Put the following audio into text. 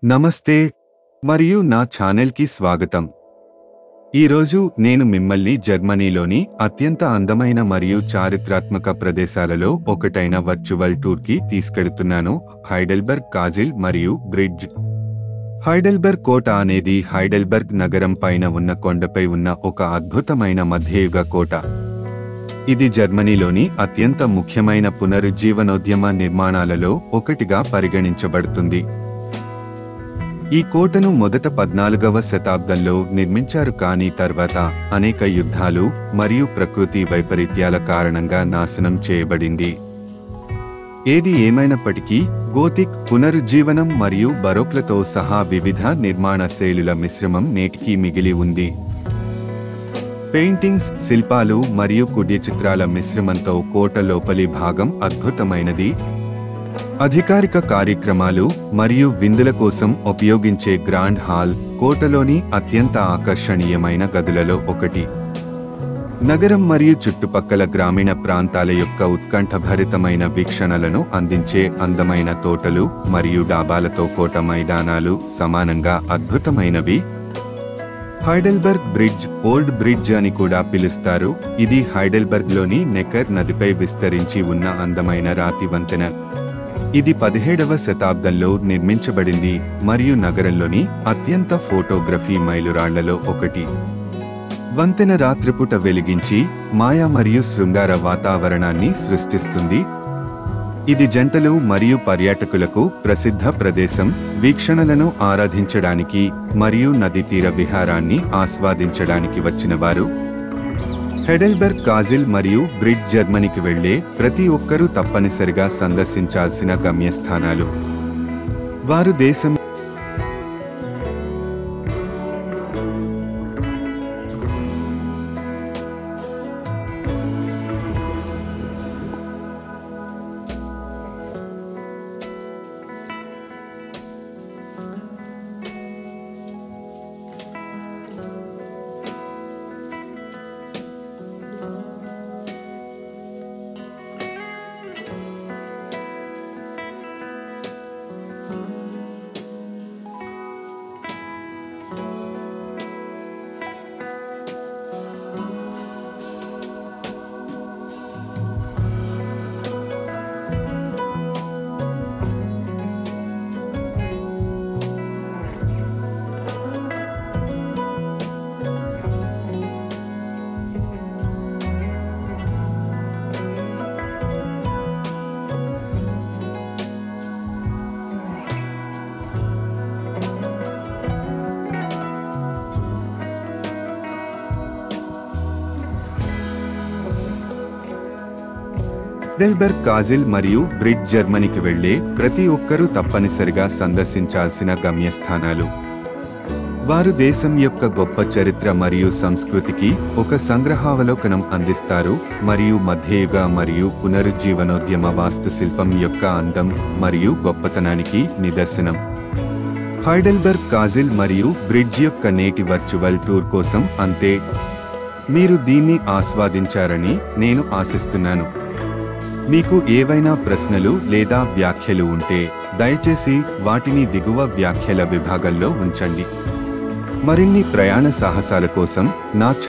నమస్తే మరియు నా ఛానల్కి స్వాగతం. ఈరోజు నేను మిమ్మల్ని జర్మనీలోని అత్యంత అందమైన మరియు చారిత్రాత్మక ప్రదేశాలలో ఒకటైన వర్చువల్ టూర్కి తీసుకెడుతున్నాను. హైడెల్బర్గ్ కాజిల్ మరియు బ్రిడ్జ్. హైడెల్బర్గ్ కోట అనేది హైడెల్బర్గ్ నగరం పైన ఉన్న కొండపై ఉన్న ఒక అద్భుతమైన మధ్యయుగ కోట. ఇది జర్మనీలోని అత్యంత ముఖ్యమైన పునరుజ్జీవనోద్యమ నిర్మాణాలలో ఒకటిగా పరిగణించబడుతుంది. ఈ కోటను మొదట 14వ శతాబ్దంలో నిర్మించారు, కానీ తర్వాత అనేక యుద్ధాలు మరియు ప్రకృతి వైపరీత్యాల కారణంగా నాశనం చేయబడింది. ఏది ఏమైనప్పటికీ గోతిక్, పునరుజ్జీవనం మరియు బరోక్లతో సహా వివిధ నిర్మాణ శైలుల మిశ్రమం నేటికీ మిగిలి ఉంది. పెయింటింగ్స్, శిల్పాలు మరియు కుడ్య చిత్రాల మిశ్రమంతో కోట లోపలి భాగం అద్భుతమైనది. అధికారిక కార్యక్రమాలు మరియు విందుల కోసం ఉపయోగించే గ్రాండ్ హాల్ కోటలోని అత్యంత ఆకర్షణీయమైన గదులలో ఒకటి. నగరం మరియు చుట్టుపక్కల గ్రామీణ ప్రాంతాల యొక్క ఉత్కంఠభరితమైన వీక్షణలను అందించే అందమైన తోటలు మరియు డాబాలతో కోట మైదానాలు సమానంగా అద్భుతమైనవి. హైడెల్బర్గ్ బ్రిడ్జ్, ఓల్డ్ బ్రిడ్జ్ అని కూడా పిలుస్తారు. ఇది హైడెల్బర్గ్లోని నెకర్ నదిపై విస్తరించి ఉన్న అందమైన రాతి వంతెన. ఇది 17వ శతాబ్దంలో నిర్మించబడింది మరియు నగరంలోని అత్యంత ఫోటోగ్రఫీ మైలురాళ్లలో ఒకటి. వంతెన రాత్రిపూట వెలిగించి మాయా మరియు శృంగార వాతావరణాన్ని సృష్టిస్తుంది. ఇది జంటలు మరియు పర్యాటకులకు ప్రసిద్ధ ప్రదేశం, వీక్షణలను ఆరాధించడానికి మరియు నదీ తీర విహారాన్ని ఆస్వాదించడానికి వచ్చినవారు. హైడెల్బర్గ్ కాజిల్ మరియు బ్రిడ్జ్ జర్మనీకి వెళ్లే ప్రతి ఒక్కరూ తప్పనిసరిగా సందర్శించాల్సిన గమ్యస్థానాలు. వారు దేశం హైడెల్బర్గ్ కాజిల్ మరియు బ్రిడ్జ్ జర్మనీకి వెళ్లే ప్రతి ఒక్కరూ తప్పనిసరిగా సందర్శించాల్సిన గమ్యస్థానాలు. వారు దేశం యొక్క గొప్ప చరిత్ర మరియు సంస్కృతికి ఒక సంగ్రహావలోకనం అందిస్తారు మరియు మధ్యయుగ మరియు పునరుజ్జీవనోద్యమ వాస్తుశిల్పం యొక్క అందం మరియు గొప్పతనానికి నిదర్శనం. హైడెల్బర్గ్ కాజిల్ మరియు బ్రిడ్జ్ యొక్క నేటి వర్చువల్ టూర్ కోసం అంతే. మీరు దీన్ని ఆస్వాదించారని నేను ఆశిస్తున్నాను. మీకు ఏవైనా ప్రశ్నలు లేదా వ్యాఖ్యలు ఉంటే దయచేసి వాటిని దిగువ వ్యాఖ్యల విభాగంలో ఉంచండి. మరిన్ని ప్రయాణ సాహసాల కోసం నా